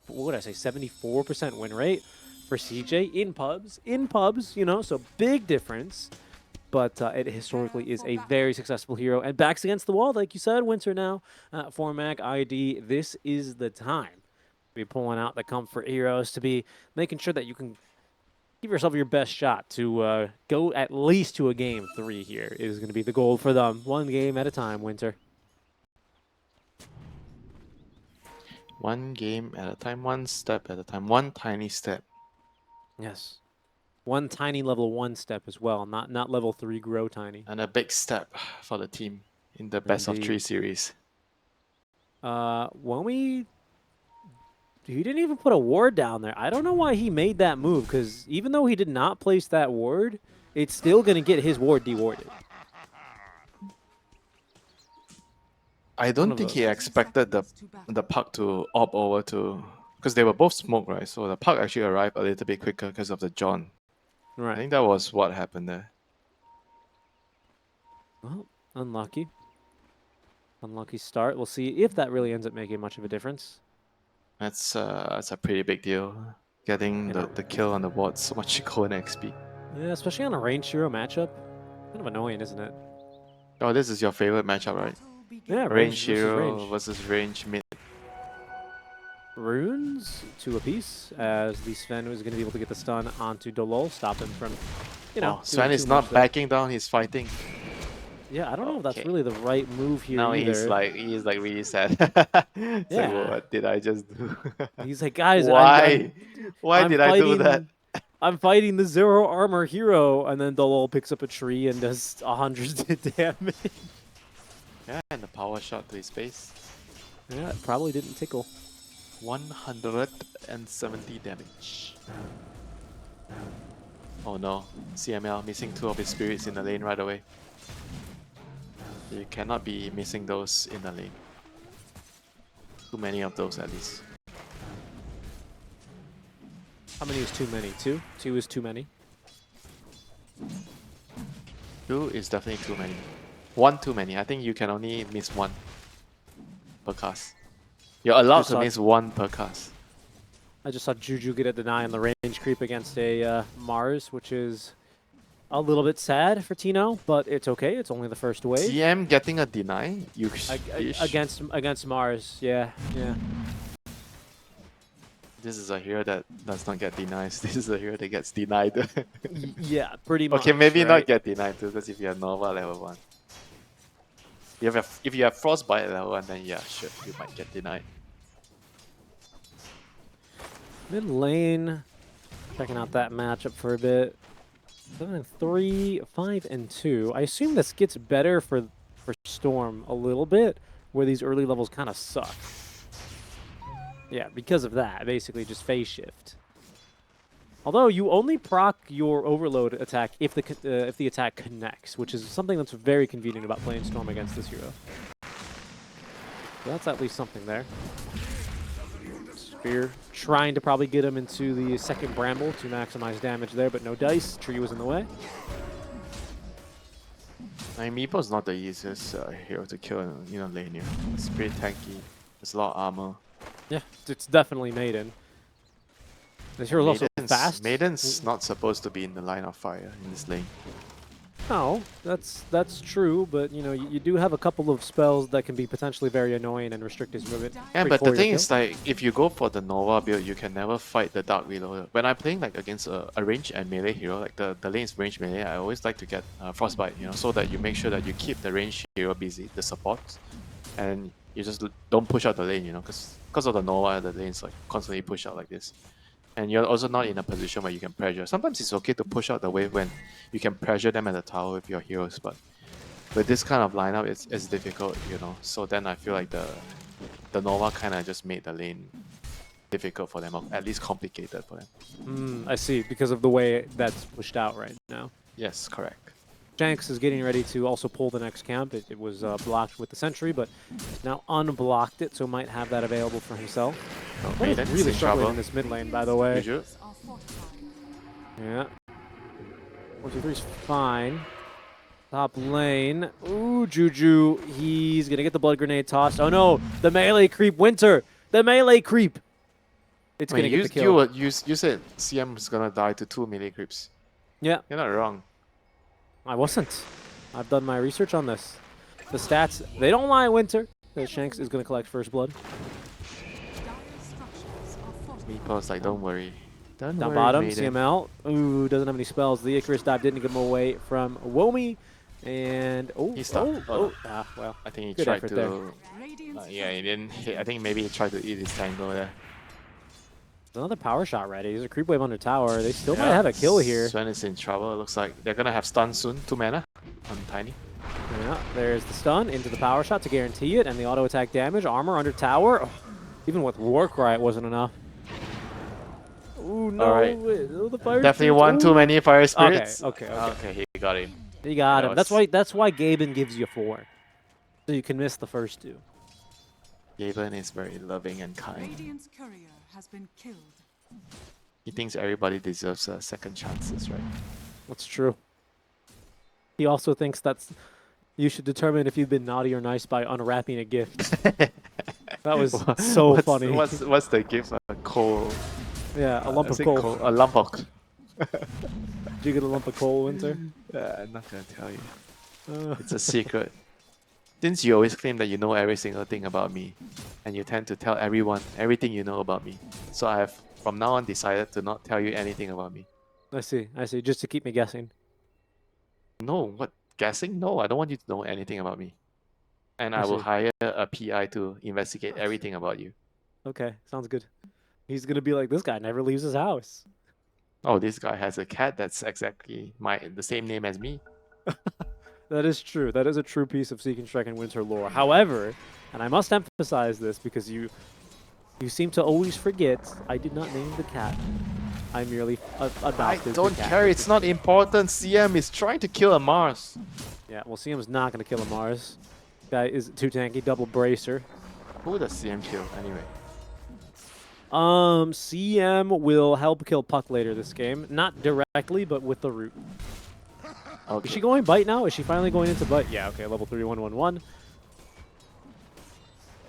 what did I say, 74% win rate for CJ in pubs, you know, so big difference. But it historically is a very successful hero. And backs against the wall, like you said, Winter now for MAG.ID. This is the time to be pulling out the comfort heroes, to be making sure that you can give yourself your best shot to go at least to a game 3 here is going to be the goal for them. One game at a time, Winter. One game at a time, one step at a time, one tiny step. Yes. One tiny level 1 step as well, not level 3 grow tiny. And a big step for the team in the best of 3 series. Womi, he didn't even put a ward down there. I don't know why he made that move, because even though he did not place that ward, it's still going to get his ward dewarded. I don't think he expected the puck to op over to, because they were both smoke, right? So the puck actually arrived a little bit quicker because of the John. Right. I think that was what happened there. Well, unlucky. Unlucky start. We'll see if that really ends up making much of a difference. That's a pretty big deal. Getting the kill on the board, so much gold and XP. Yeah, especially on a range hero matchup. Kind of annoying, isn't it? Oh, this is your favorite matchup, right? Yeah, range hero versus range mid. Runes to a piece, as the Sven was going to be able to get the stun onto Dolol, stop him from, you know. Sven is not backing down, he's fighting. Yeah, I don't know if that's really the right move here now either. he's like really sad. Yeah. Like, what did I just do? He's like, guys, why did I do that? I'm fighting the 0 armor hero, and then Dolol picks up a tree and does 100 damage. Yeah, and the power shot to his face. Yeah, it probably didn't tickle. 170 damage. Oh no, CML missing 2 of his spirits in the lane right away. You cannot be missing those in the lane. Too many of those at least. How many is too many? 2? 2 is too many. 2 is definitely too many. 1 too many. I think you can only miss 1 per cast. You're allowed to miss 1 per cast. I just saw Juju get a deny on the range creep against a Mars, which is a little bit sad for Tino, but it's okay. It's only the first wave. TM getting a deny? Against Mars, yeah. This is a hero that does not get denied. This is a hero that gets denied. Yeah, pretty much. Okay, maybe not get denied too, because if you have Nova level 1. If you have Frostbite at level 1, then yeah, sure, you might get denied. Mid lane, checking out that matchup for a bit. 7-3, 5-2. I assume this gets better for Storm a little bit, where these early levels kind of suck. Yeah, because of that, basically just phase shift. Although you only proc your overload attack if the attack connects, which is something that's very convenient about playing Storm against this hero. So that's at least something there. Spear trying to probably get him into the second Bramble to maximize damage there, but no dice. Tree was in the way. I mean, Meeple's not the easiest hero to kill in a lane here. It's pretty tanky. There's a lot of armor. Yeah, it's definitely Maiden. This hero's also fast. Maiden's not supposed to be in the line of fire in this lane. No, that's true, but you know, you do have a couple of spells that can be potentially very annoying and restrict his movement. Yeah, but the thing is, like, if you go for the Nova build, you can never fight the Dark Reloader. When I'm playing like against a range and melee hero, like the lane is range melee, I always like to get Frostbite, you know, so that you make sure that you keep the range hero busy, the supports, and you just don't push out the lane, you know, because of the Nova, the lane's like constantly push out like this. And you're also not in a position where you can pressure. Sometimes it's okay to push out the wave when you can pressure them at the tower with your heroes, but with this kind of lineup, it's difficult, you know. So then I feel like the Nova kind of just made the lane difficult for them, or at least complicated for them. I see, because of the way that's pushed out right now. Yes, correct. Shanks is getting ready to also pull the next camp. It was blocked with the sentry, but now unblocked it, so might have that available for himself. Oh, Maiden's really in struggling trouble in this mid lane, by the way. Juju. Yeah. 1-2-3's fine. Top lane. Ooh, Juju. He's going to get the blood grenade tossed. Oh no, the melee creep. Winter. The melee creep. It's I gonna mean, get the kill. you said CM was gonna die to 2 melee creeps. Yeah, You're not wrong. I wasn't. I've done my research on this. The stats, they don't lie, Winter. Shanks is gonna collect first blood. Meatball's like, don't worry. Don't Down worry, bottom, maiden. CML. Ooh, doesn't have any spells. The Icarus dive didn't get him away from Womi. And He's stuck. No. Ah, well. I think he Good tried effort to. there. Yeah, he didn't hit. I think maybe he tried to eat his tango there. There's another power shot ready. There's a creep wave under tower. They still might have a kill here. Sven is in trouble. It looks like they're gonna have stun soon. 2 mana on Tiny. Yeah, there's the stun into the power shot to guarantee it, and the auto attack damage. Armor under tower. Oh, even with Warcry, it wasn't enough. Ooh, no. All right. The fire Definitely spirits. one too many fire spirits. Okay. Okay, he got him. You got That him. was- That's why Gaben gives you 4. So you can miss the first 2. Gaben is very loving and kind. Radiant's courier has been killed. He thinks everybody deserves second chances, right? That's true. He also thinks that's you should determine if you've been naughty or nice by unwrapping a gift. That was so funny. What's the gift? A coal. Yeah, a lump of is it coal. A lump of. Did you get a lump of coal, Winter? I'm not gonna tell you. It's a secret. Since you always claim that you know every single thing about me, and you tend to tell everyone everything you know about me, so I have from now on decided to not tell you anything about me. I see, just to keep me guessing. No, what? Guessing? No, I don't want you to know anything about me. And I I will see. hire a PI to investigate everything about you. Okay, sounds good. He's gonna be like, this guy never leaves his house. Oh, this guy has a cat that's exactly the same name as me. That is true. That is a true piece of Seek and Strike and Winter lore. However, and I must emphasize this because you seem to always forget, I did not name the cat. I merely adopted I the don't cat. care, it's not important. CM is trying to kill a Mars. Yeah, well, CM's not going to kill a Mars. Guy is too tanky, double bracer. Who does CM kill anyway? CM will help kill Puck later this game. Not directly, but with the root. Okay. Is she going bite now? Is she finally going into bite? Yeah, okay, level 3, 111.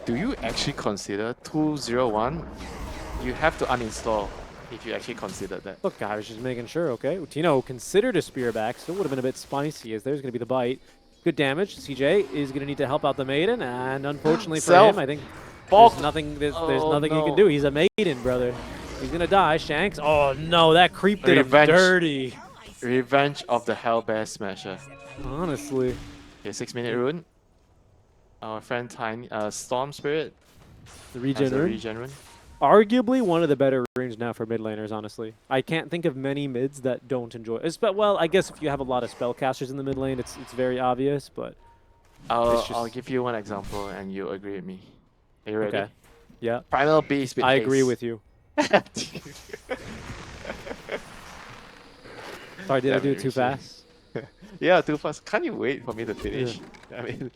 Do you actually consider 201? You have to uninstall if you actually consider that. Look, I was just making sure, okay? Utino considered a spear back, still would have been a bit spicy as there's going to be the bite. Good damage. CJ is going to need to help out the maiden, and unfortunately for him, I think there's nothing, there's nothing he can do. He's a maiden, brother. He's going to die. Shanks. Oh, no, that creep did him dirty. Revenge of the Hellbear Smasher. Honestly. Okay, 6-minute rune. Our friend Tiny, Storm Spirit. The regen rune. Regen rune. Arguably one of the better runes now for mid laners, honestly. I can't think of many mids that don't enjoy it. Well, I guess if you have a lot of spellcasters in the mid lane, it's very obvious, but... I'll give you one example and you agree with me. Are you ready? Okay. Yeah. Primal Beast with I haste. agree with you. Sorry, did I do it too fast? Yeah, too fast. Can't you wait for me to finish? I mean,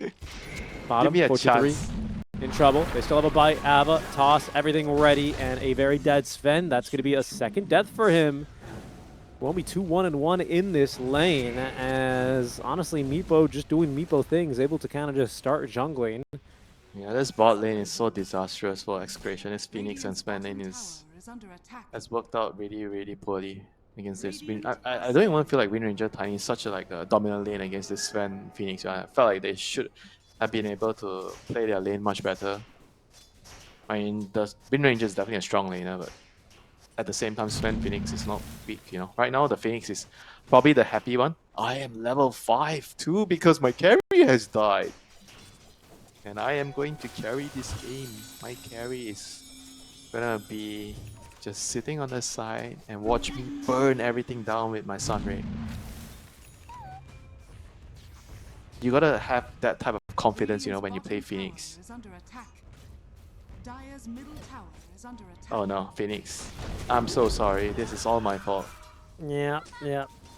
Bottom, give me a 43. chance. In trouble. They still have a bite, Ava, toss, everything ready, and a very dead Sven. That's going to be a second death for him. Won't be 2-1-1 in this lane, as honestly, Meepo just doing Meepo things, able to kind of just start jungling. Yeah, this bot lane is so disastrous for Execration. This Phoenix and Sven lane has worked out really, really poorly against this. I don't even feel like Wind Ranger Tiny is such a dominant lane against this Sven Phoenix. I felt like they should have been able to play their lane much better. I mean, the Wind Ranger is definitely a strong laner, but at the same time, Sven Phoenix is not weak, you know. Right now, the Phoenix is probably the happy one. I am level 5 too because my carry has died. And I am going to carry this game. My carry is gonna be just sitting on the side and watch me burn everything down with my Sunray. You gotta have that type of confidence, you know, when you play Phoenix. Oh no, Phoenix. I'm so sorry. This is all my fault. Yeah.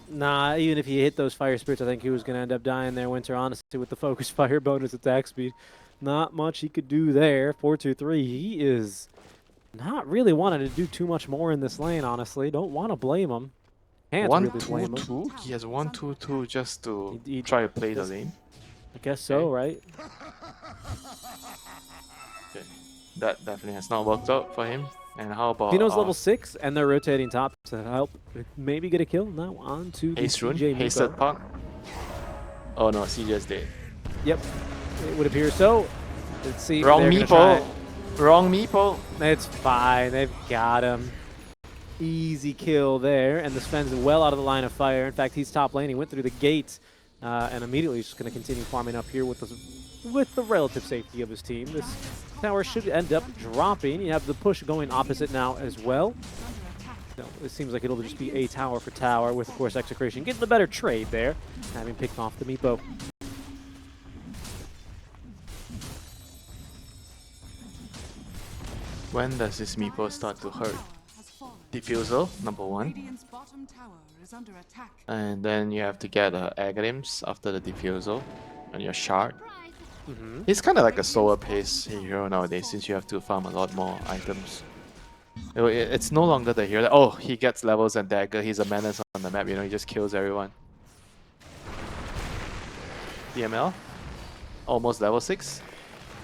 Nah, even if he hit those fire spirits, I think he was going to end up dying there, Winter, honestly, with the focus fire bonus attack speed. Not much he could do there. 4-2-3. He is not really wanting to do too much more in this lane, honestly. Don't want to blame him. Can't really blame him. 1-2-2? He has 1-2-2 just to He try to play the lane. I guess so, right? Okay. That definitely has not worked out for him. And how about Pino's level 6, and they're rotating top to help maybe get a kill. Now on to the Haste Rune, CJ Hasted Meepo. Park? Oh no, CJ is dead. Yep, it would appear so. Let's see. Wrong they're gonna meeple. try- Wrong meeple. It's fine. They've got him. Easy kill there, and the Sven's well out of the line of fire. In fact, he's top lane. He went through the gate, and immediately he's just going to continue farming up here with the relative safety of his team. This tower should end up dropping. You have the push going opposite now as well. No, it seems like it'll just be a tower for tower, with, of course, Execration getting the better trade there, having picked off the Meepo. When does this meeple start to hurt? Diffusal, number 1. Radiant's bottom tower is under attack. And then you have to get Agarims after the Diffusal and your Shard. It's kind of like a slower pace hero nowadays since you have to farm a lot more items. It's no longer the hero that, oh, he gets levels and dagger, he's a menace on the map, you know, he just kills everyone. DML, almost level 6.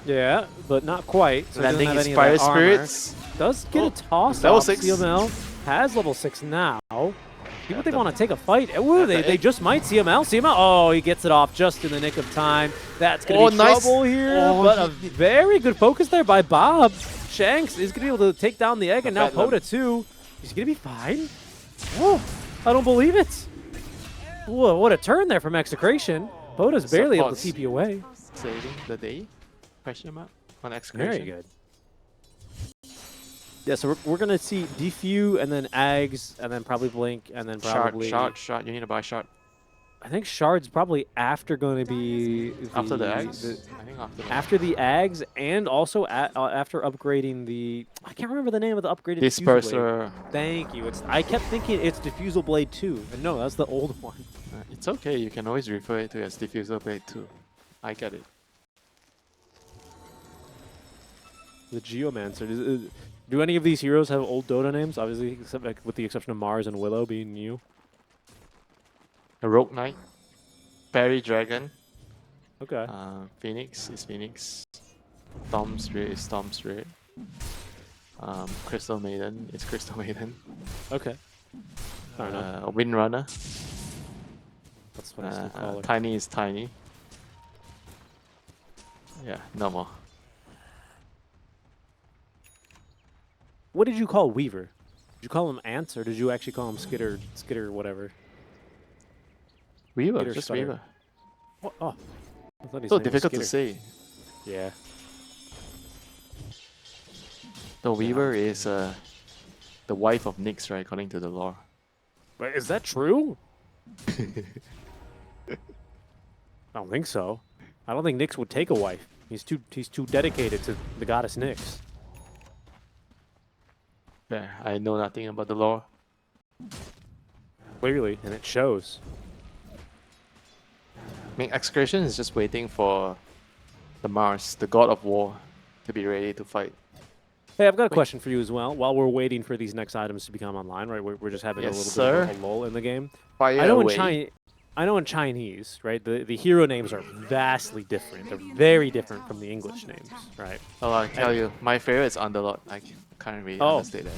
Yeah, but not quite. So he doesn't Landing have any of Inspired that armor. Spirits. Does get a toss level off. 6. CML has level 6 now. See what they the- want to take a fight. Ooh, they just might. CML. Oh, he gets it off just in the nick of time. That's going to be nice. trouble here. Oh, but a very good focus there by Bob. Shanks is going to be able to take down the egg, and now Bedlam. Poda too. He's going to be fine. Whoa, I don't believe it. Whoa, what a turn there from Execration. Poda's barely able to Supports. TP away. Saving the day? Question mark on Execration. Very good. Yeah, so we're going to see Defu and then Ags and then probably Blink and then probably... Shard. You need to buy Shard. I think Shard's probably after going to be... After the eggs? I think after the After the Ags and also after upgrading the... I can't remember the name of the upgraded Diffusal Blade. Disperser. Thank you. I kept thinking it's Diffusal Blade 2. And no, that's the old one. It's okay, you can always refer it to as Diffusal Blade 2. I get it. The Geomancer. Do any of these heroes have old Dota names? Obviously, except with the exception of Mars and Willow being new. A Rogue Knight. Fairy Dragon. Okay. Phoenix is Phoenix. Storm Spirit is Storm Spirit. Crystal Maiden is Crystal Maiden. Okay. Fair enough. Windrunner. That's what I still call her. Tiny is Tiny. Yeah, no more. What did you call Weaver? Did you call him Ants, or did you actually call him Skitter, whatever? Weaver, Skitter just Stutter. Weaver. What? Oh. I thought his So name was difficult to Skitter. say. Yeah. The Weaver is the wife of Nyx, right, according to the lore. But is that true? I don't think so. I don't think Nyx would take a wife. He's too dedicated to the goddess Nyx. Yeah, I know nothing about the lore. Clearly, and it shows. I mean, Execration is just waiting for the Mars, the god of war, to be ready to fight. Hey, I've got a question for you as well. While we're waiting for these next items to become online, right? We're just having Yes, a little sir. bit of a lull in the game. Fire I know away. I know in Chinese, right? The hero names are vastly different. They're very different from the English names, right? Oh, I tell you, my favorite is Underlord. I can't really understate that.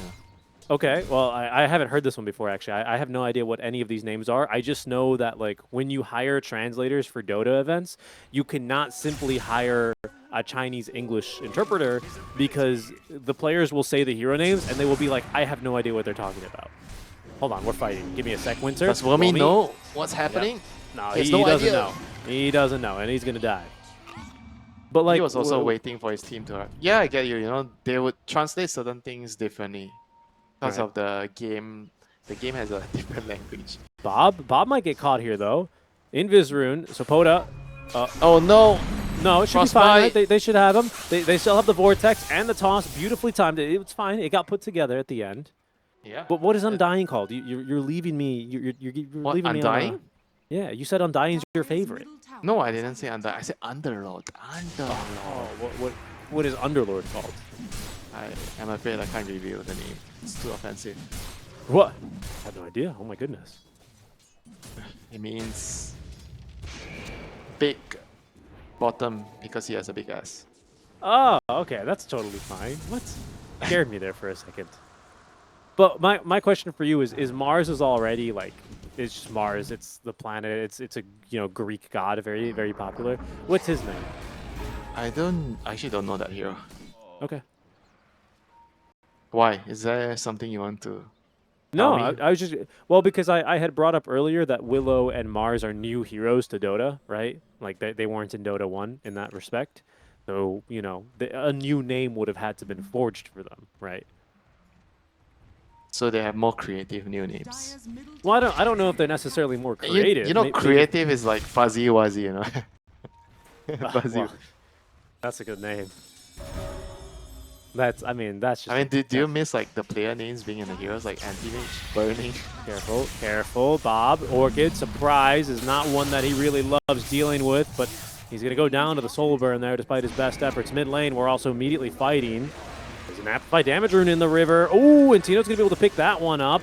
Okay, well, I haven't heard this one before, actually. I have no idea what any of these names are. I just know that, like, when you hire translators for Dota events, you cannot simply hire a Chinese-English interpreter because the players will say the hero names, and they will be like, I have no idea what they're talking about. Hold on, we're fighting. Give me a sec, Winter. Does Wilmy know what's happening? No, He has he no doesn't idea. know. He doesn't know, and he's going to die. But, like, He was also waiting for his team to arrive. Yeah, I get you. You know, they would translate certain things differently because Right. of the game. The game has a different language. Bob might get caught here, though. Invis rune, so Poda. Oh no! No, it should be fine. Frostbite. Right? They should have him. They still have the vortex and the toss. Beautifully timed. It's fine. It got put together at the end. Yeah. But what is Undying called? You're leaving me. You're What, leaving me. Undying? Yeah, you said Undying's your favorite. No, I didn't say Under. I said Underlord. Underlord. Oh, what is Underlord called? I am afraid I can't reveal the name. It's too offensive. What? I have no idea. Oh my goodness. It means big bottom because he has a big ass. Oh, okay. That's totally fine. What? Scared me there for a second. But my question for you is Mars is already like it's just Mars. It's the planet. It's a Greek god, very very popular. What's his name? I actually don't know that hero. Okay. Why? Is there something you want to No, tell me? I was just well because I had brought up earlier that Willow and Mars are new heroes to Dota, right? Like they weren't in Dota 1 in that respect. So, a new name would have had to been forged for them, right? So they have more creative new names. Dire's middle Well, tower I don't know if they're necessarily more You, creative. you know, Maybe creative is like fuzzy wuzzy, you know. Fuzzy. well, that's a good name. That's just I mean, do you miss like the player names being in the heroes like Anti-Mage, Burning? careful, careful. Bob, Orchid, surprise is not one that he really loves dealing with, but he's going to go down to the soul burn there despite his best efforts. Mid lane, we're also immediately fighting. There's an Amplify damage rune in the river. Oh, and Tino's going to be able to pick that one up.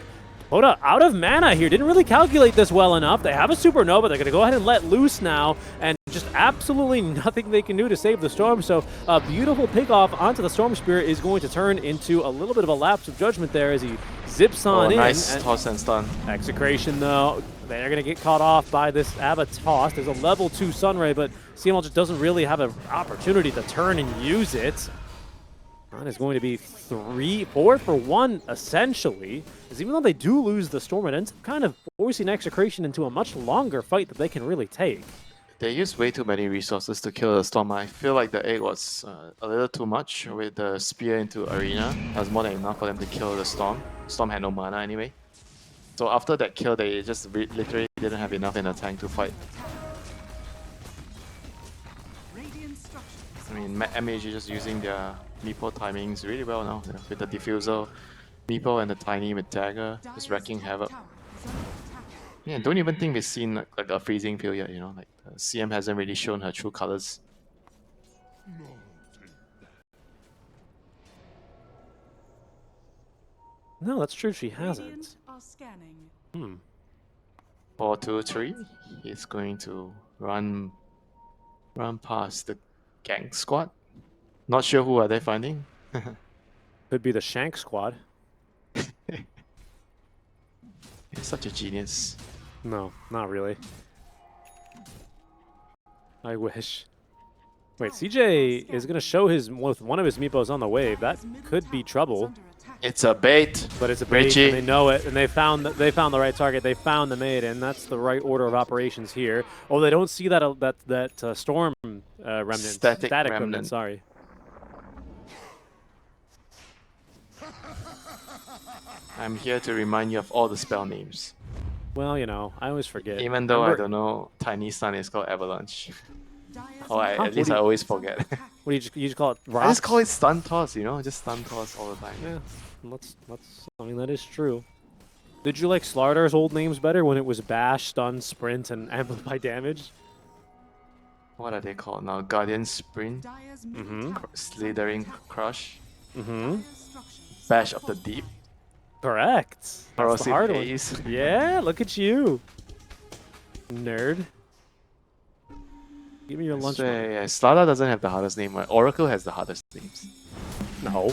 Dota out of mana here. Didn't really calculate this well enough. They have a supernova. They're going to go ahead and let loose now. And just absolutely nothing they can do to save the storm. So a beautiful pick off onto the Storm Spirit is going to turn into a little bit of a lapse of judgment there as he zips on in. Nice toss and stun. Execration, though, they're going to get caught off by this Abba toss. There's a level 2 Sunray, but CML just doesn't really have an opportunity to turn and use it. That is going to be 4 for 1, essentially. Because even though they do lose the Storm, it ends up kind of forcing Execration into a much longer fight that they can really take. They used way too many resources to kill the Storm. I feel like the egg was a little too much with the spear into Arena. That was more than enough for them to kill the Storm. Storm had no mana anyway. So after that kill, they just literally didn't have enough in the tank to fight. radiant structures. I mean, MAG just using their Meepo timings really well now. With the Diffusal, Meepo and the Tiny with Dagger, just wrecking havoc. Tower is under attack. Yeah, don't even think we've seen like a freezing field yet, you know? Like, CM hasn't really shown her true colors. No, that's true. She hasn't. Radiant are scanning. 4-2-3. He's going to run past the gang squad. Not sure who are they finding. Could be the Shank Squad. He's such a genius. No, not really. I wish. Wait, CJ is going to show one of his meepos on the wave. That could be trouble. It's a bait. But it's a bait, Richie. and they know it, and they found the right target. They found the maiden. That's the right order of operations here. Oh, they don't see that storm remnant. Static remnant. remnant. Sorry. I'm here to remind you of all the spell names. Well, I always forget. Even though I Remember- don't know, Tiny Stun is called Avalanche. Dire's Or at least I always forget. What do you just call it? I Rocks? just call it Stun Toss, you know? Just Stun Toss all the time. Yeah, I mean, that is true. Did you like Slardar's old names better when it was Bash, Stun, Sprint, and Amplify Damage? What are they called now? Guardian Sprint? Dire's middle Mhm. tower is Slithering Crush? Mm-hmm. Dire's structures Bash are of the falling. Deep? Correct. That's the Corrosive hard one. Haze? Yeah, look at you. Nerd. Give me your lunch So, money. yeah, Slada doesn't have the hardest name. Right? Oracle has the hardest names. No.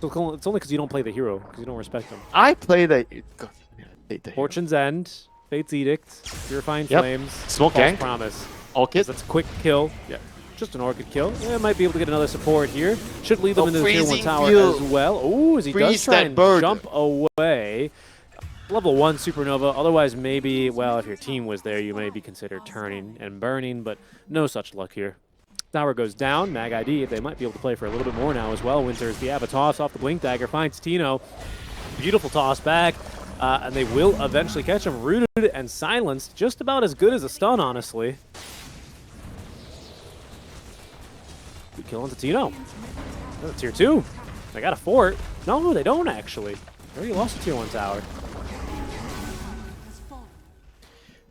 It's only because you don't play the hero, because you don't respect him. I play the... God, I hate the hero. Fortune's End, Fate's Edict, Purifying Yep. Flames, Smoke False Gank. Promise. Orchid. That's a quick kill. Yeah. Just an Orchid kill. Yeah, might be able to get another support here. Should lead them Oh, into the tier 1 freezing tower field. as well. Oh, as he does Freeze try that and bird. jump away. Level 1 Supernova. Otherwise, maybe, well, if your team was there, you may be considered turning and burning, but no such luck here. Tower goes down. MAG.ID, if they might be able to play for a little bit more now as well. Winters the Abba toss off the Blink Dagger, finds Tino. Beautiful toss back, and they will eventually catch him. Rooted and silenced, just about as good as a stun, honestly. Good kill into Tino. That's tier 2. They got a fort. No, they don't actually. They already lost a tier 1 tower. Has fallen.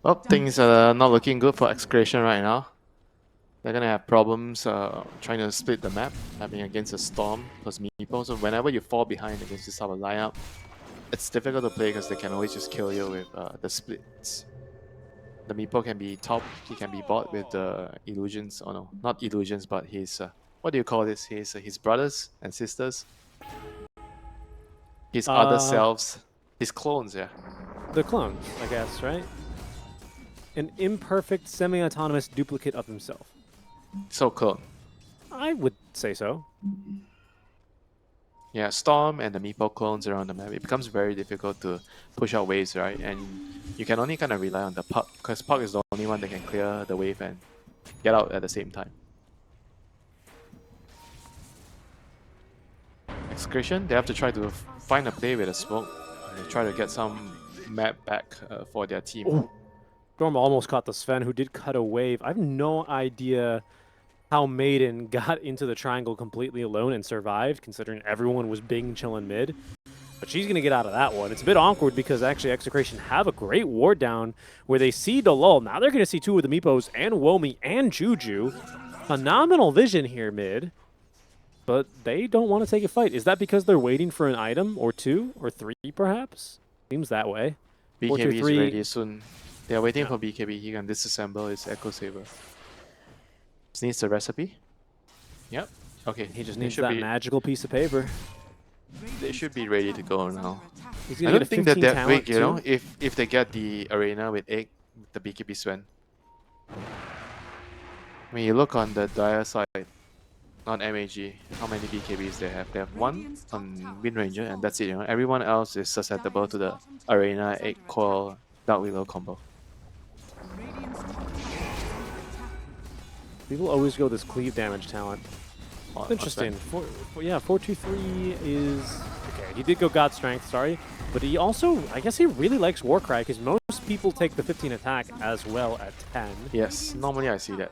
Well, things are not looking good for Execration right now. They're gonna have problems trying to split the map, having against a Storm plus Meepo. So whenever you fall behind against this type of lineup, it's difficult to play because they can always just kill you with the splits. The Meepo can be top, he can be bot with the illusions. Oh no, not illusions, but his what do you call this? His brothers and sisters. His other selves, his clones, yeah. The clones, I guess, right? An imperfect, semi-autonomous duplicate of himself. So clone. I would say so. Yeah, Storm and the Meepo clones around the map, it becomes very difficult to push out waves, right? And you can only kind of rely on the Puck, because Puck is the only one that can clear the wave and get out at the same time. Execration, they have to try to find a play with a smoke and try to get some map back for their team. Ooh. Storm almost caught the Sven, who did cut a wave. I have no idea how Maiden got into the triangle completely alone and survived, considering everyone was big and chilling mid. But she's going to get out of that one. It's a bit awkward because actually Execration have a great ward down where they see the lull. Now they're going to see two of the Meepos and Womi and Juju. Phenomenal vision here mid. But they don't want to take a fight. Is that because they're waiting for an item or two or three perhaps? Seems that way. BKB is ready soon. They are waiting for BKB. He can disassemble his Echo Saber. Just needs the recipe. Yep. Okay. He just needs that magical piece of paper. They should be ready to go now. He's I gonna don't get a think that 15 they're weak, talent you know, too. if they get the arena with Egg, the BKB Sven. When you look on the dire side, on MAG, how many BKBs they have? They have one on Wind Ranger, and that's it. You know, everyone else is susceptible to the arena 8 core Dark Willow combo. People always go this cleave damage talent. On Interesting. Sven. Yeah, 423 is okay. He did go God Strength, sorry, but he also, I guess, he really likes Warcry because most people take the 15 attack as well at 10. Yes, normally I see that.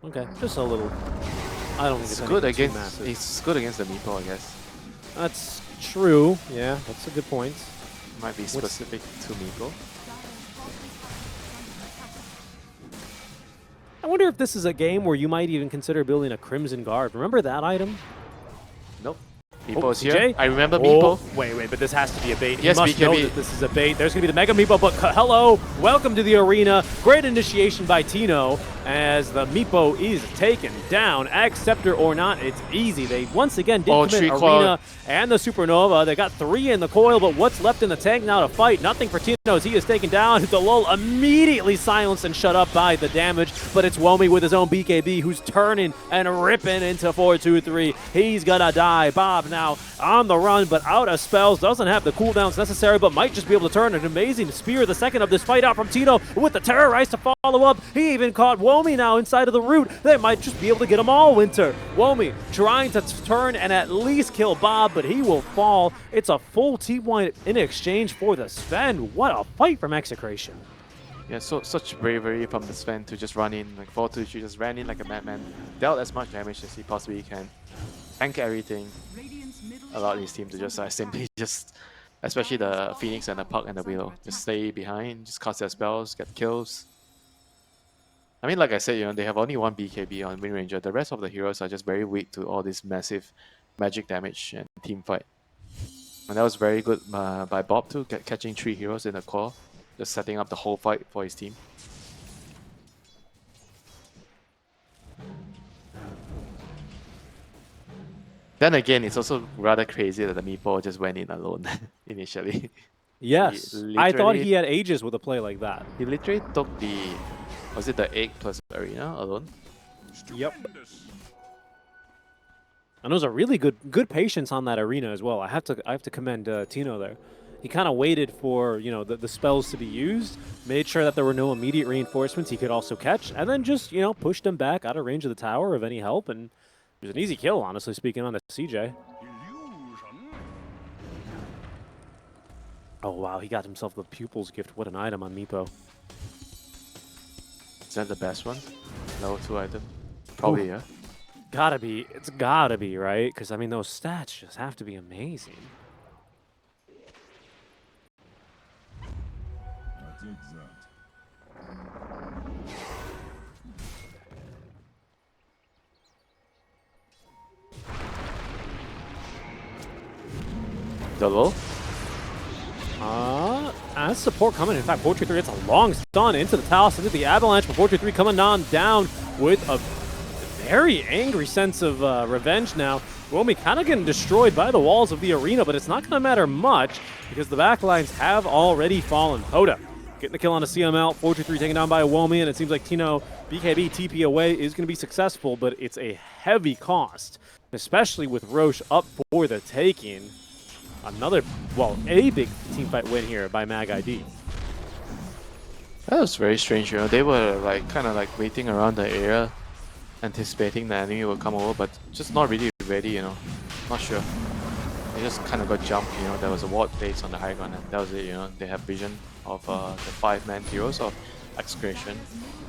Okay, just a little. I don't think It's it's good anything too against. massive. It's good against the Meepo, I guess. That's true. Yeah, that's a good point. Might be specific to Meepo. I wonder if this is a game where you might even consider building a Crimson Guard. Remember that item? Nope. Meepo's here. CJ? I remember Oh, Meepo. wait, but this has to be a bait. Yes, he must know BKB. that this is a bait. There's going to be the Mega Meepo, but hello, welcome to the arena. Great initiation by Tino as the Meepo is taken down. Scepter or not, it's easy. They once again did commit three arena coil. and the Supernova. They got 3 in the coil, but what's left in the tank now to fight? Nothing for Tino as he is taken down. The lull immediately silenced and shut up by the damage, but it's Womi with his own BKB who's turning and ripping into 4-2-3. He's gonna die. Bob now on the run, but out of spells, doesn't have the cooldowns necessary, but might just be able to turn an amazing spear the second of this fight out from Tino with the Terrorize to follow up. He even caught Womi now inside of the root. They might just be able to get him all, Winter. Womi trying to turn and at least kill Bob, but he will fall. It's a full team wipe in exchange for the Sven. What a fight from Execration. Yeah, so such bravery from the Sven to just run in like 4-2-3, just ran in like a madman, dealt as much damage as he possibly can, tank everything, allowed his team to just simply just, especially the Phoenix and the Puck and the Willow, just stay behind, just cast their spells, get kills. I mean, like I said, you know, they have only one BKB on Wind Ranger. The rest of the heroes are just very weak to all this massive magic damage and team fight. And that was very good by Bob too, catching 3 heroes in the core, just setting up the whole fight for his team. Then again, it's also rather crazy that the Meepo just went in alone initially. Yes, I thought he had ages with a play like that. He literally took the, was it the Egg plus Arena alone? Yep. And it was a really good patience on that arena as well. I have to commend Tino there. He kind of waited for, you know, the spells to be used, made sure that there were no immediate reinforcements he could also catch, and then just, you know, pushed him back out of range of the tower of any help, and it was an easy kill, honestly speaking, on the CJ. Oh wow, he got himself the Pupil's Gift. What an item on Meepo. Is that the best one? Level 2 item? Probably, yeah. Gotta be. It's gotta be, right? Because, I mean, those stats just have to be amazing. The low? As support coming, in fact, 423 gets a long stun into the Talus, into the Avalanche, but 423 coming on down with a very angry sense of revenge now. Womi kind of getting destroyed by the walls of the arena, but it's not going to matter much because the backlines have already fallen. Hoda getting the kill on a CML, 4-2-3 taken down by Womi, and it seems like Tino BKB TP away is going to be successful, but it's a heavy cost, especially with Roche up for the taking. Another, well, a big teamfight win here by MAG.ID. That was very strange, you know. They were like kind of like waiting around the area, anticipating the enemy will come over, but just not really ready, you know. Not sure. They just kind of got jumped, you know. There was a ward placed on the high ground, and that was it, you know. They have vision of the 5-man heroes of Execration,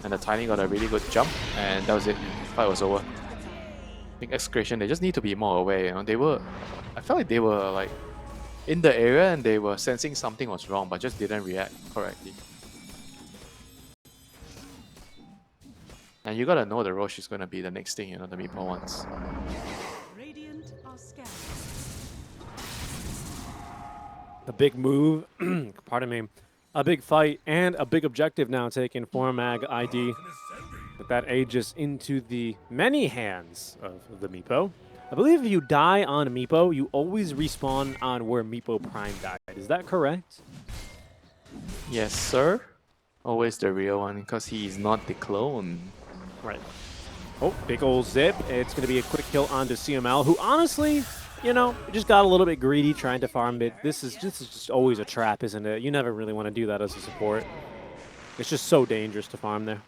and the Tiny got a really good jump, and that was it. Fight was over. I think Execration, they just need to be more aware, you know. They were, I felt like they were like in the area and they were sensing something was wrong, but just didn't react correctly. And you gotta know the Roche is gonna be the next thing, you know, the Meepo wants. Radiant are scanning. A big move, pardon me, a big fight and a big objective now taken for MAG.ID. With that Aegis into the many hands of the Meepo. I believe if you die on Meepo, you always respawn on where Meepo Prime died. Is that correct? Yes, sir. Always the real one, because he is not the clone. Right. Oh, big old zip. It's going to be a quick kill onto CML, who honestly, you know, just got a little bit greedy trying to farm it. This is just always a trap, isn't it? You never really want to do that as a support. It's just so dangerous to farm there.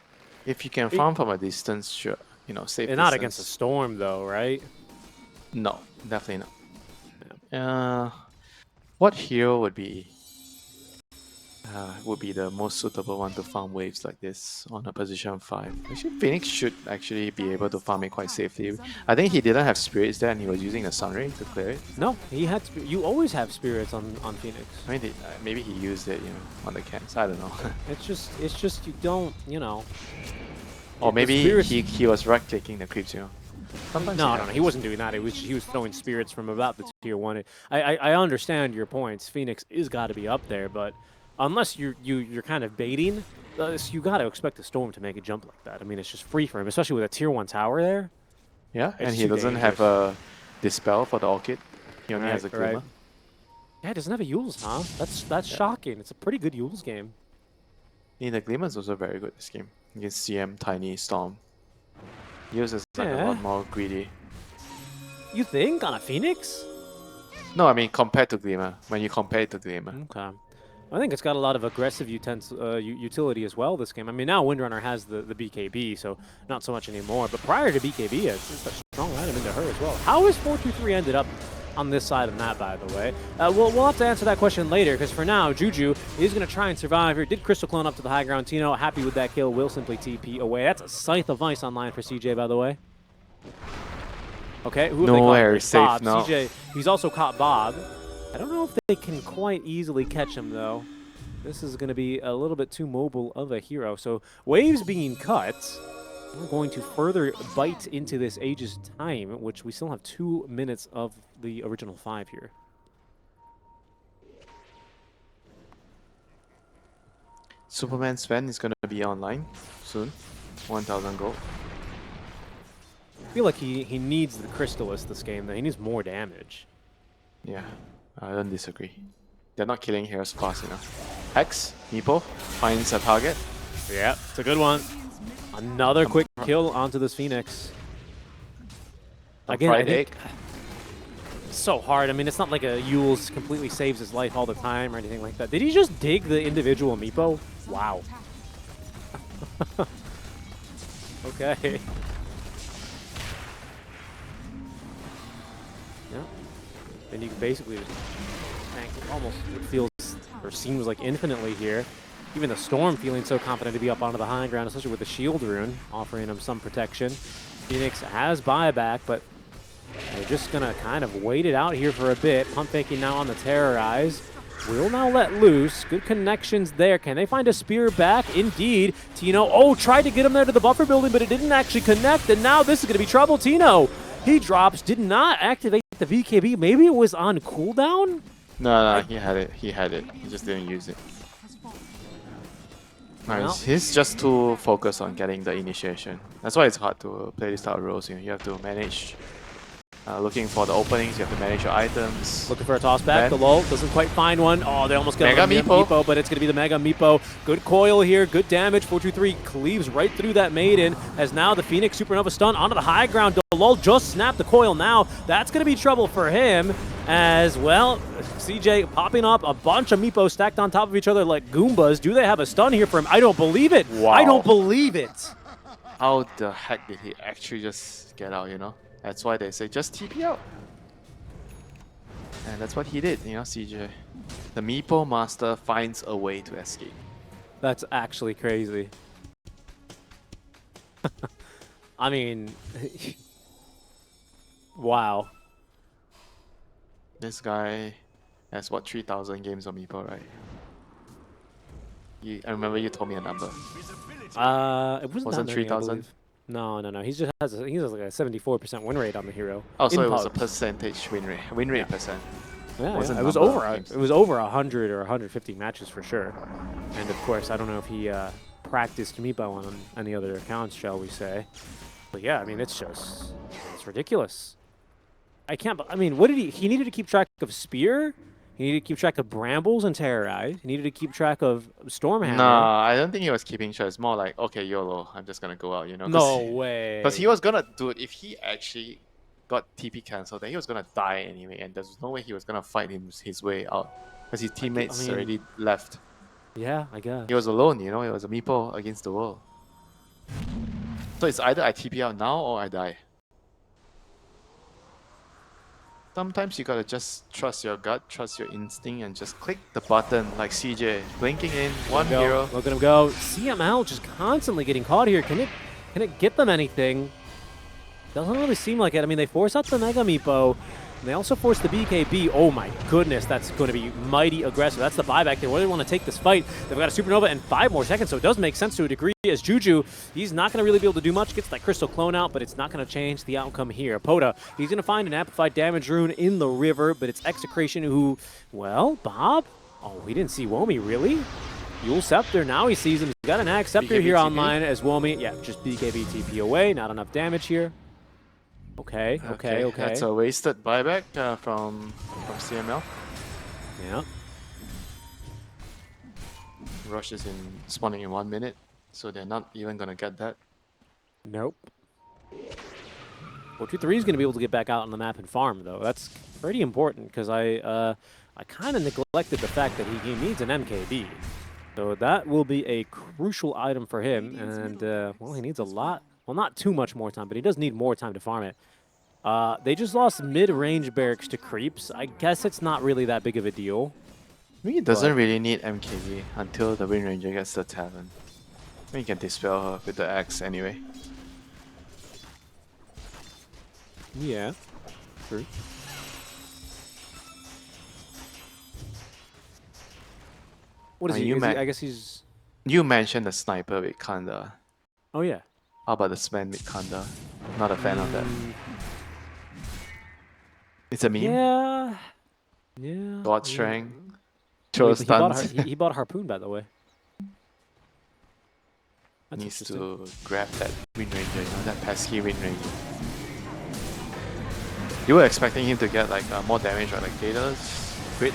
If you can farm from a distance, sure. You know, safe And distance. not against a storm, though, right? No, definitely not. What hero would be the most suitable one to farm waves like this on a position 5? Actually, Phoenix should actually be able to farm it quite safely. I think he didn't have spirits there and he was using a Sunray to clear it. No, he had. You always have spirits on Phoenix. I mean, maybe he used it, you know, on the cans. I don't know. It's just you don't, you know. Or the maybe spirits- he was right-clicking the creeps, you know. Sometimes No, he wasn't doing that. He was throwing spirits from about the tier 1. I understand your points. Phoenix is got to be up there, but unless you're kind of baiting, you got to expect the storm to make a jump like that. I mean, it's just free for him, especially with a tier 1 tower there. Yeah, and It's he too doesn't have a Dispel for the Orchid. He only has a Glimmer. Right. Yeah, he doesn't have a Yules, huh? That's shocking. It's a pretty good Yules game. Yeah, the Glimmer is also very good this game. Against CM, Tiny, Storm. Yules is like a Yeah. lot more greedy. You think on a Phoenix? No, I mean compared to Glimmer. When you compare it to Glimmer. Okay. I think it's got a lot of aggressive utility as well this game. I mean, now Windrunner has the BKB, so not so much anymore. But prior to BKB, it's such a strong item into her as well. How has 4-2-3 ended up on this side of the map, by the way? We'll have to answer that question later, because for now, Juju is going to try and survive here. Did Crystal Clone up to the high ground. Tino, happy with that kill, will simply TP away. That's a Scythe of Ice online for CJ, by the way. Okay, who have they caught? Nowhere It's safe Bob. now. CJ, he's also caught Bob. I don't know if they can quite easily catch him, though. This is going to be a little bit too mobile of a hero. So, waves being cut. We're going to further bite into this Aegis time, which we still have 2 minutes of the original 5 here. Superman Sven is gonna be online soon. 1,000 gold. I feel like he needs the Crystalist this game, though. He needs more damage. Yeah, I don't disagree. They're not killing heroes fast enough. Hex, Meepo, finds a target. Yeah, it's a good one. Another quick kill onto this Phoenix. Again, I Fried think egg. it's so hard. I mean, it's not like a Yules completely saves his life all the time or anything like that. Did he just dig the individual Meepo? Wow. Okay. Yeah. And you can basically just tank almost, it feels or seems like infinitely here. Even the Storm feeling so confident to be up onto the high ground, especially with the shield rune offering him some protection. Phoenix has buyback, but they're just gonna kind of wait it out here for a bit. Pump faking now on the Terrorize. Will now let loose. Good connections there. Can they find a spear back? Indeed. Tino, tried to get him there to the buffer building, but it didn't actually connect, and now this is gonna be trouble. Tino, he drops, did not activate the VKB. Maybe it was on cooldown? No, he had it. He had it. He just didn't use it. Well. Nice. He's just too focused on getting the initiation. That's why it's hard to play this style of roles. You know, you have to manage Looking for the openings, you have to manage your items. Looking for a toss back. Then- The lull doesn't quite find one. Oh, they almost got Mega a Meepo. but it's going to be the Mega Meepo. Good coil here. Good damage. 423 cleaves right through that Maiden as now the Phoenix Supernova stun onto the high ground. The lull just snapped the coil now. That's going to be trouble for him as well. CJ popping up a bunch of Meepo stacked on top of each other like Goombas. Do they have a stun here for him? I don't believe it. Wow. I don't believe it. How the heck did he actually just get out, you know? That's why they say just TP out. And that's what he did, you know, CJ. The Meepo Master finds a way to escape. That's actually crazy. I mean, wow. This guy has, what, 3,000 games of Meepo, right? I remember you told me a number. It wasn't 3,000? No. He just has like a 74% win rate on the hero. Oh, so in it was a pubs. percentage win rate. Win rate percent. Yeah, wasn't it was number over. of games. It was over 100 or 150 matches for sure. And of course, I don't know if he practiced Meepo on any other accounts, shall we say? But yeah, I mean, it's ridiculous. I mean, what did he needed to keep track of Spear. He needed to keep track of Brambles and Terrorize. He needed to keep track of Stormhammer. Nah, I don't think he was keeping track. It's more like, okay, YOLO, I'm just gonna go out, you know? No way. Because he was gonna do it if he actually got TP cancelled, then he was gonna die anyway, and there's no way he was gonna fight his way out. Because his teammates mean- already left. Yeah, I guess. He was alone, you know? It was a Meepo against the world. So it's either I TP out now or I die. Sometimes you gotta just trust your gut, trust your instinct, and just click the button like CJ. Blinking in, one hero. Look at him go. CML just constantly getting caught here. Can it get them anything? Doesn't really seem like it. I mean, they force out the Mega Meepo. And they also force the BKB. Oh my goodness, that's going to be mighty aggressive. That's the buyback. They really want to take this fight. They've got a Supernova and 5 more seconds, so it does make sense to a degree as Juju, he's not going to really be able to do much. Gets that Crystal Clone out, but it's not going to change the outcome here. Poda, he's going to find an Amplified Damage Rune in the river, but it's Execration who, well, Bob? Oh, we didn't see Womi, really? Yule Scepter, now he sees him. He's got an Ag Scepter BKB here TP. online as Womi. Yeah, just BKB TP away. Not enough damage here. Okay. That's a wasted buyback from CML. Yeah. Rush is spawning in 1 minute, so they're not even gonna get that. Nope. 423 is going to be able to get back out on the map and farm, though. That's pretty important because I kind of neglected the fact that he needs an MKB. So that will be a crucial item for him. And, well, he needs a lot. Well, not too much more time, but he does need more time to farm it. They just lost mid-range barracks to creeps. I guess it's not really that big of a deal. I mean, he doesn't really need MKB until the Wind Ranger gets the talent. I mean, you can dispel her with the axe anyway. Yeah, true. What is he? I guess he's... You mentioned the sniper with Kanda. Oh, yeah. How about the Sven with Kanda? Not a fan of that. It's a meme. Yeah. Yeah. God yeah. strength. Oh, Throw he bought stuns. he bought Harpoon, by the way. That's Needs interesting. to grab that Wind Ranger, you know, that pesky Wind Ranger. You were expecting him to get like more damage, right? Like Data's crit.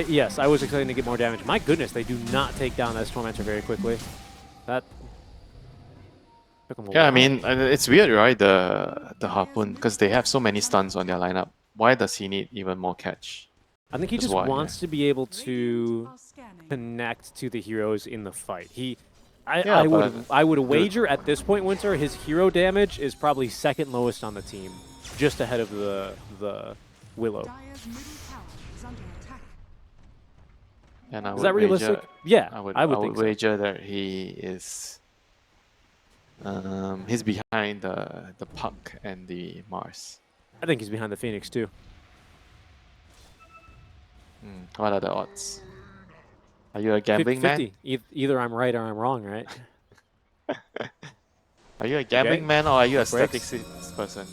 Yes, I was expecting to get more damage. My goodness, they do not take down that Tormentor very quickly. That took him a Yeah, I while. mean, it's weird, right? The Harpoon, because they have so many stuns on their lineup. Why does he need even more catch? I think he That's just why, wants to be able Radiant to are scanning. connect to the heroes in the fight. Yeah, I would wager at this point, Winter, his hero damage is probably second lowest on the team, just ahead of the Willow. Dire's middle tower is under attack. And I Is would that realistic? wager- Yeah, I would think so. wager that he is. He's behind the Puck and the Mars. I think he's behind the Phoenix too. What are the odds? Are you a gambling 50-50. man? Either I'm right or I'm wrong, right? Are you a gambling Okay. man or are you a Bricks. statistics person?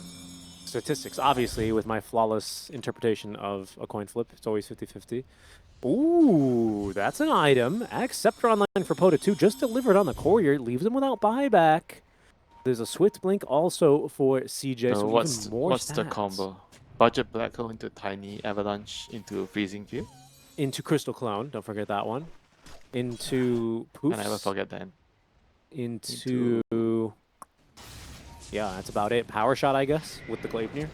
Statistics, obviously, with my flawless interpretation of a coin flip, it's always 50-50. Ooh, that's an item. Axe Scepter online for Poda 2, just delivered on the courier, leaves him without buyback. There's a Swift Blink also for CJ, so what's even more what's the stats. combo? Budget Black Hole into Tiny Avalanche into Freezing Field? Into Crystal Clone, don't forget that one. Into Poofs. I never forget that. Into... Yeah, that's about it. Power Shot, I guess, with the Gleipnir.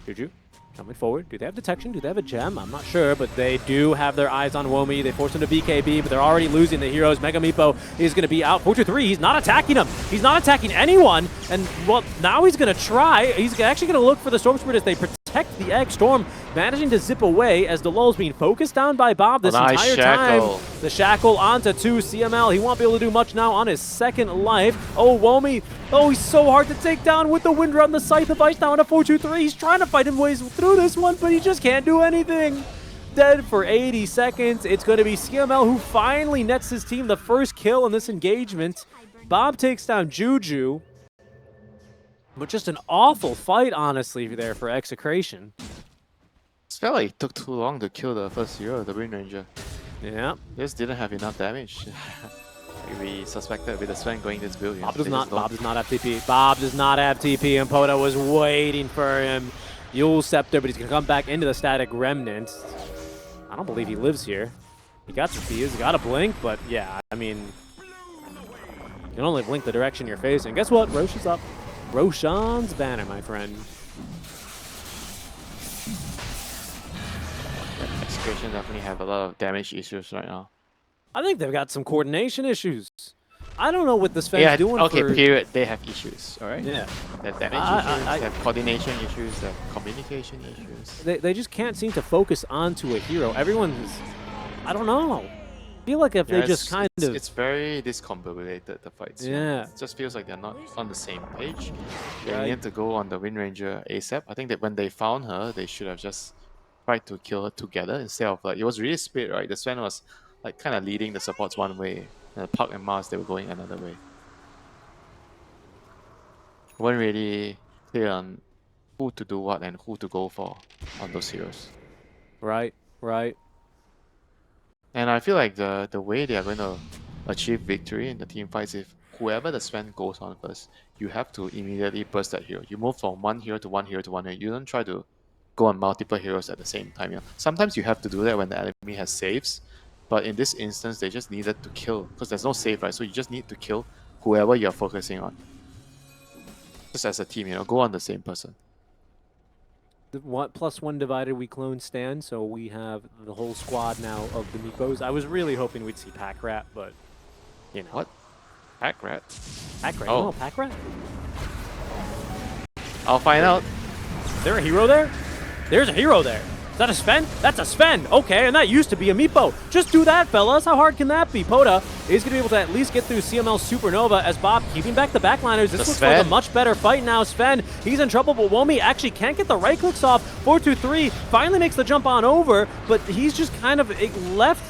Juju coming forward. Do they have detection? Do they have a gem? I'm not sure, but they do have their eyes on Womi. They force him to BKB, but they're already losing the heroes. Mega Meepo is going to be out. 4-2-3, he's not attacking him. He's not attacking anyone. And, well, now he's going to try. He's actually going to look for the Storm Spirit as they protect the egg. Storm managing to zip away as the lull's being focused down by Bob this entire time. The shackle onto 2 CML. He won't be able to do much now on his second life. Oh, Womi. Oh, he's so hard to take down with the wind run. The Scythe of Ice now on a 4-2-3. He's trying to fight him ways through this one, but he just can't do anything. Dead for 80 seconds. It's going to be CML who finally nets his team the first kill in this engagement. Bob takes down Juju. But just an awful fight, honestly, there for Execration. It felt like it took too long to kill the first hero, the Wind Ranger. Yeah. Just didn't have enough damage. We suspected with the Sven going this build. Bob does not have TP. Bob does not have TP, and Poda was waiting for him. Yule Scepter, but he's going to come back into the Static Remnant. I don't believe he lives here. He got some Fuse, he got a Blink, but yeah, I mean, you can only blink the direction you're facing. Guess what? Rosh is up. Roshan's banner, my friend. Execration definitely have a lot of damage issues right now. I think they've got some coordination issues. I don't know what this fan's doing okay, for... period. They have issues, alright? Yeah. They have damage issues, they have coordination issues, they have communication issues. They just can't seem to focus onto a hero. Everyone's... I don't know. I feel like if they just kind of... It's very discombobulated, the fights. Yeah. It just feels like they're not on the same page. They need to go on the Wind Ranger ASAP. I think that when they found her, they should have just tried to kill her together instead of like... It was really split, right? The Sven was like kind of leading the supports one way. And Puck and Mars, they were going another way. Weren't really clear on who to do what and who to go for on those heroes. Right, right. And I feel like the way they are going to achieve victory in the team fights, if whoever the Sven goes on first, you have to immediately burst that hero. You move from one hero to one hero to one hero. You don't try to go on multiple heroes at the same time. You know? Sometimes you have to do that when the enemy has saves. But in this instance, they just needed to kill, because there's no save, right? So you just need to kill whoever you're focusing on. Just as a team, you know, go on the same person. The +1 divided, we clone Stan, so we have the whole squad now of the Meepos. I was really hoping we'd see Pack Rat, but, you know. What? Pack Rat? Pack Rat? Oh. No, Pack Rat? I'll find out. Is there a hero there? There's a hero there. Is that a Sven? That's a Sven. Okay, and that used to be a Meepo. Just do that, fellas. How hard can that be? Poda is going to be able to at least get through CML Supernova as Bob keeping back the backliners. This looks like a much better fight now. Sven, he's in trouble, but Womi actually can't get the right clicks off. 4-2-3 finally makes the jump on over, but he's just kind of left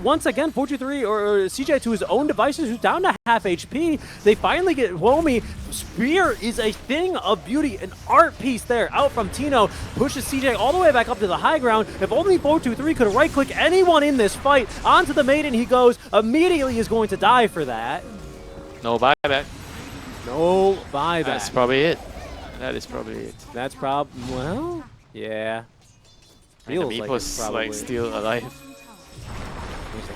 once again, 4-2-3 or CJ to his own devices, who's down to half HP. They finally get Womi. Spear is a thing of beauty, an art piece there out from Tino. Pushes CJ all the way back up to the high ground. If only 4-2-3 could right-click anyone in this fight. Onto the Maiden he goes. Immediately is going to die for that. No buyback. No buyback. That's probably it. That is probably it. That's well, yeah. Feels like it's probably still alive.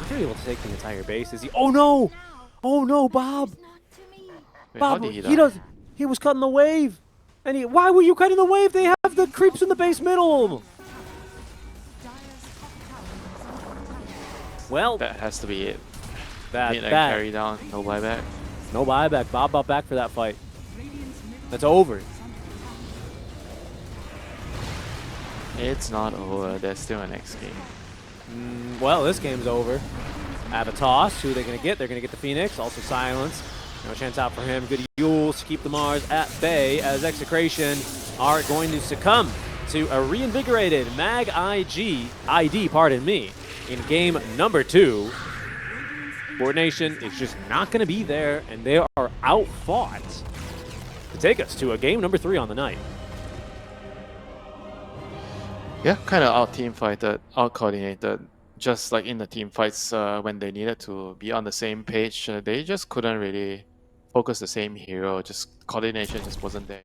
He's able to take the entire base. Is he? Oh no! Oh no, Bob! Wait, Bob, how did he was cutting the wave. And why were you cutting the wave? They have the creeps in the base middle. Well, that has to be it. That carry down, no buyback. No buyback. Bob up back for that fight. That's over. It's not over. There's still a next game. Well, this game's over. Have a toss. Who are they going to get? They're going to get the Phoenix. Also Silence. No chance out for him. Good Yules to keep the Mars at bay as Execration are going to succumb to a reinvigorated MAG.ID, pardon me, in game number 2. Coordination is just not going to be there, and they are outfought to take us to a game number 3 on the night. Yeah, kind of out-team fighted, out-coordinated. Just like in the team fights when they needed to be on the same page, they just couldn't really focus the same hero, just coordination just wasn't there.